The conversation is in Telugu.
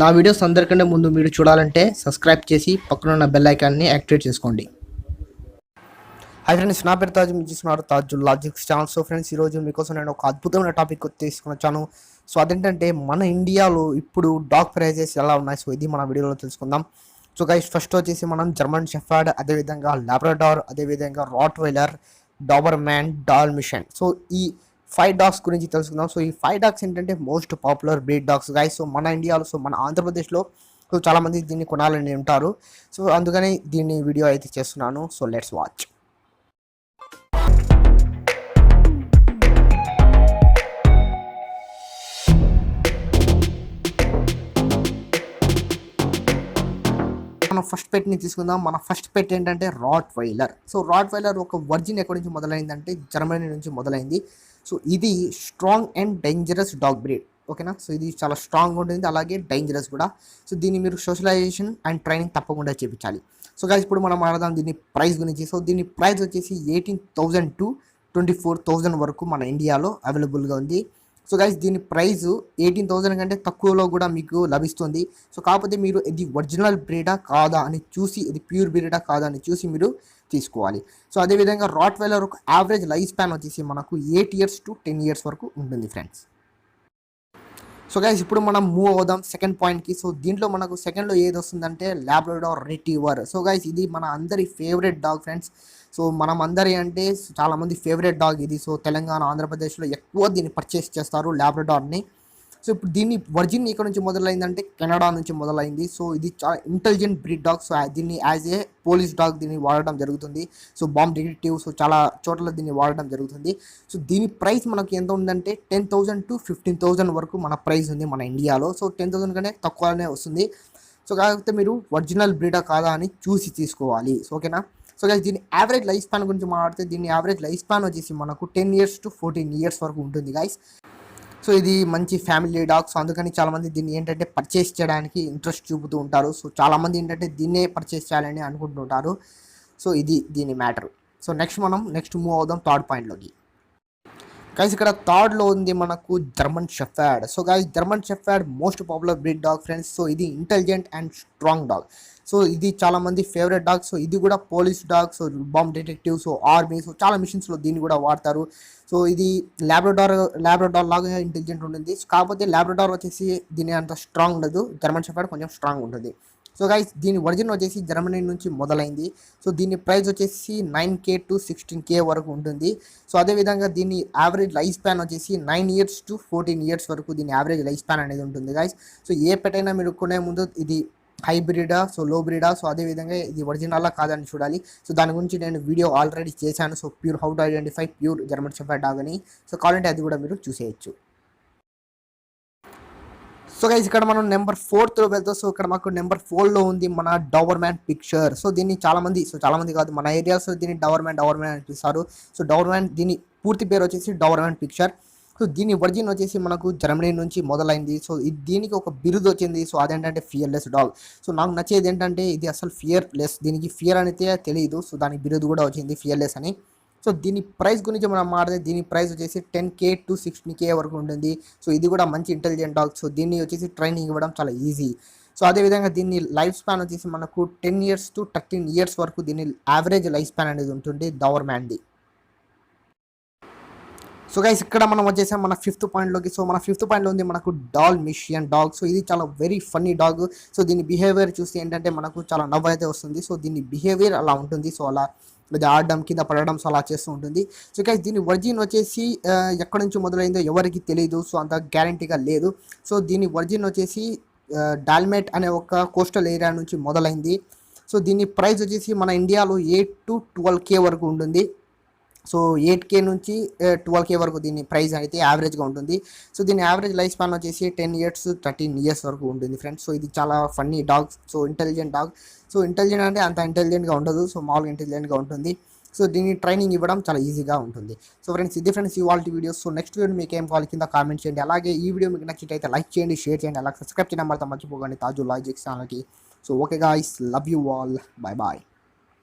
నా వీడియోస్ అందరికంటే ముందు మీరు చూడాలంటే సబ్స్క్రైబ్ చేసి పక్కన ఉన్న బెల్ ఐకాన్ని యాక్టివేట్ చేసుకోండి. హాయ్ ఫ్రెండ్స్, నా పేరు తాజు, మీరు చూస్తున్నారు Taj logics channel. So friends, ఈరోజు మీకోసం నేను ఒక అద్భుతమైన టాపిక్ తీసుకుని వచ్చాను. సో అదేంటంటే మన ఇండియాలో ఇప్పుడు డాగ్ ప్రైజెస్ ఎలా ఉన్నాయి, సో ఇది మన వీడియోలో తెలుసుకుందాం. సో గైస్, ఫస్ట్ వచ్చేసి మనం జర్మన్ షెఫర్డ్, అదేవిధంగా లాబ్రడార్, అదేవిధంగా రాట్వైలర్, డాబర్మ్యాన్, డాల్మిషన్, సో ఈ 5 డాగ్స్ గురించి తెలుసుకుందాం. సో ఈ 5 డాగ్స్ ఏంటంటే most popular breed dogs guys. So మన ఇండియాలో, సో మన ఆంధ్రప్రదేశ్లో సో చాలామంది దీన్ని కొనాలని ఉంటారు. సో అందుకని దీన్ని వీడియో అయితే చేస్తున్నాను. So let's watch. మనం ఫస్ట్ పెట్ని తీసుకుందాం. మన ఫస్ట్ పెట్ ఏంటంటే రాట్వైలర్. సో రాట్వైలర్ ఒక వర్జిన్ ఎక్కడి నుంచి మొదలైందంటే జర్మనీ నుంచి మొదలైంది. సో ఇది strong and dangerous dog breed, ఓకేనా. సో ఇది చాలా స్ట్రాంగ్ ఉంటుంది, అలాగే డేంజరస్ కూడా. సో దీన్ని మీరు సోషలైజేషన్ అండ్ ట్రైనింగ్ తప్పకుండా చేయించాలి. సో గాయ్స్, ఇప్పుడు మనం మాట్లాడదాం దీని ప్రైస్ గురించి. సో దీని ప్రైస్ వచ్చేసి 18,000 to 24,000 వరకు మన ఇండియాలో అవైలబుల్గా ఉంది. సో గైస్, దీని ప్రైస్ 18,000 కంటే తక్కువలో కూడా మీకు లభిస్తుంది. సో కాకపోతే మీరు ఇది ఒరిజినల్ బ్రీడా కాదా అని చూసి, ఇది ప్యూర్ బ్రీడా కాదా అని చూసి మీరు తీసుకోవాలి. సో అదేవిధంగా రాట్వైలర్ ఒక యావరేజ్ లైఫ్ స్పాన్ వచ్చేసి మనకు 8 years to 10 years వరకు ఉంటుంది ఫ్రెండ్స్. సో గైస్, ఇప్పుడు మనం మూవ్ అవుదాం సెకండ్ పాయింట్కి. సో దీంట్లో మనకు సెకండ్లో ఏది వస్తుందంటే లాబ్రడార్ రిట్రీవర్. సో గైస్, ఇది మన అందరి ఫేవరెట్ డాగ్ ఫ్రెండ్స్. సో మనం అందరి అంటే చాలామంది ఫేవరెట్ డాగ్ ఇది. సో తెలంగాణ, ఆంధ్రప్రదేశ్లో ఎక్కువ దీన్ని పర్చేస్ చేస్తారు లాబ్రడార్ని. సో ఇప్పుడు దీన్ని వర్జిన్ ఇక్కడ నుంచి మొదలైందంటే కెనడా నుంచి మొదలైంది. సో ఇది చాలా ఇంటెలిజెంట్ బ్రీడ్ డాగ్. సో దీన్ని యాజ్ ఏ పోలీస్ డాగ్ దీన్ని వాడడం జరుగుతుంది. సో బాంబ్ డిటెక్టివ్, సో చాలా చోట్ల దీన్ని వాడడం జరుగుతుంది. సో దీని ప్రైస్ మనకి ఎంత ఉందంటే 10,000 to 15,000 వరకు మన ప్రైస్ ఉంది మన ఇండియాలో. సో 10,000 కంటే తక్కువనే వస్తుంది. సో కాకపోతే మీరు ఒరిజినల్ బ్రీడా కాదా అని చూసి తీసుకోవాలి. సో ఓకేనా. సో గైస్, దీని యావరేజ్ లైఫ్ స్పాన్ గురించి మాట్లాడితే దీని యావరేజ్ లైఫ్ స్పాన్ వచ్చేసి మనకు 10 years to 14 years వరకు ఉంటుంది గైస్. సో ఇది మంచి ఫ్యామిలీ డాగ్. సో అందుకని చాలామంది దీన్ని ఏంటంటే పర్చేస్ చేయడానికి ఇంట్రెస్ట్ చూపుతూ ఉంటారు. సో చాలామంది ఏంటంటే దీన్నే పర్చేస్ చేయాలని అనుకుంటుంటారు. సో ఇది దీని మ్యాటర్. సో నెక్స్ట్ మూవ్ అవుదాం థర్డ్ పాయింట్లోకి. గైస్, ఇక్కడ థర్డ్లో ఉంది మనకు German shepherd. So guys, German shepherd most popular breed dog friends. So ఇది intelligent and strong dog. So ఇది చాలామంది ఫేవరెట్ డాగ్. సో ఇది కూడా police dog, so bomb detective, so army, so చాలా మిషన్స్లో దీన్ని కూడా వాడతారు. సో ఇది లాబ్రడార్ లాగా ఇంటెలిజెంట్ ఉంటుంది. కాకపోతే లాబ్రడార్ వచ్చేసి దీని అంత స్ట్రాంగ్ ఉండదు. జర్మన్ షెఫర్డ్ కొంచెం స్ట్రాంగ్ ఉంటుంది. సో గైస్, దీని ఒరిజిన్ వచ్చేసి జర్మనీ నుంచి మొదలైంది. సో దీని ప్రైస్ వచ్చేసి 9K to 16K వరకు ఉంటుంది. సో అదేవిధంగా దీని యావరేజ్ లైఫ్ స్పాన్ వచ్చేసి 9 years to 14 years వరకు దీని యావరేజ్ లైఫ్ స్పాన్ అనేది ఉంటుంది గైస్. సో ఏ పెట్ అయినా మీరు కొనే ముందు ఇది హైబ్రిడా, సో లో బ్రీడా, సో అదేవిధంగా ఇది ఒరిజినల్లా కాదని చూడాలి. సో దాని గురించి నేను వీడియో ఆల్రెడీ చేశాను. So pure how to identify pure German shepherd dog అని. సో కావాలంటే అది కూడా మీరు చూసేయచ్చు. సో గైస్, ఇక్కడ మనం నెంబర్ 4తో వెళ్తాం. సో ఇక్కడ మాకు నెంబర్ 4లో ఉంది మన డాబర్మ్యాన్ పిక్చర్. సో దీన్ని చాలామంది కాదు, మన ఏరియాస్లో దీన్ని డాబర్మ్యాన్ అని పిలుస్తారు. సో డాబర్మ్యాన్ దీని పూర్తి పేరు వచ్చేసి డాబర్మ్యాన్ పిక్చర్. సో దీని ఒరిజిన్ వచ్చేసి మనకు జర్మనీ నుంచి మొదలైంది. సో దీనికి ఒక బిరుదు వచ్చింది. సో అదేంటంటే ఫియర్లెస్ డాగ్. సో నాకు నచ్చేది ఏంటంటే ఇది అసలు ఫియర్లెస్, దీనికి ఫియర్ అనేది తెలియదు. సో దానికి బిరుదు కూడా వచ్చింది ఫియర్లెస్ అని. సో దీని ప్రైస్ గురించి మనం మాట్లాడితే దీని ప్రైస్ వచ్చేసి 10K to 16K వరకు ఉంటుంది. సో ఇది కూడా మంచి ఇంటెలిజెంట్ డాగ్. సో దీన్ని వచ్చేసి ట్రైనింగ్ ఇవ్వడం చాలా ఈజీ. సో అదేవిధంగా దీన్ని లైఫ్ స్పాన్ వచ్చేసి మనకు 10 years to 13 years వరకు దీని యావరేజ్ లైఫ్ స్పాన్ అనేది ఉంటుంది డాబర్మ్యాన్ది. సో గైస్, ఇక్కడ మనం వచ్చేసాం మన 5th పాయింట్లోకి. సో మన 5th పాయింట్లో ఉంది మనకు డాల్మిషియన్ డాగ్. సో ఇది చాలా వెరీ ఫన్నీ డాగ్. సో దీని బిహేవియర్ చూస్తే ఏంటంటే మనకు చాలా నవ్వు అయితే వస్తుంది. సో దీని బిహేవియర్ అలా ఉంటుంది. సో అలా ఆడడం, కింద పడడం, సో అలా చేస్తూ ఉంటుంది. సో గైస్, దీని ఒరిజిన్ వచ్చేసి ఎక్కడి నుంచి మొదలైందో ఎవరికి తెలియదు. సో అంత గ్యారంటీగా లేదు. సో దీని ఒరిజిన్ వచ్చేసి డాల్మెట్ అనే ఒక కోస్టల్ ఏరియా నుంచి మొదలైంది. సో దీని ప్రైస్ వచ్చేసి మన ఇండియాలో 8 to 12K వరకు ఉంటుంది. సో 8K నుంచి 12K వరకు దీని ప్రైస్ అయితే యావరేజ్గా ఉంటుంది. సో దీని యావరేజ్ లైఫ్ స్పాన్ వచ్చేసి 10 years to 13 years వరకు ఉంటుంది ఫ్రెండ్స్. సో ఇది చాలా funny dog. So intelligent dog. So intelligent అంటే అంత ఇంటెలిజెంట్గా ఉండదు. సో మామూలుగా ఇంటెలిజెంట్గా ఉంటుంది. సో దీన్ని ట్రైనింగ్ ఇవ్వడం చాలా ఈజీగా ఉంటుంది. సో ఫ్రెండ్స్, ఇది ఫ్రెండ్స్ ఇవాళ వీడియోస్. సో నెక్స్ట్ వీడియో మీకు ఏం కావాలి కింద కామెంట్ చేయండి. అలాగే ఈ వీడియో మీకు నచ్చినట్లయితే లైక్ చేయండి, షేర్ చేయండి, అలాగే సబ్స్క్రైబ్ చేయడం మాత్రం మర్చిపోకండి తాజు లాజిక్స్ ఛానల్కి. So okay guys, love you all, bye bye.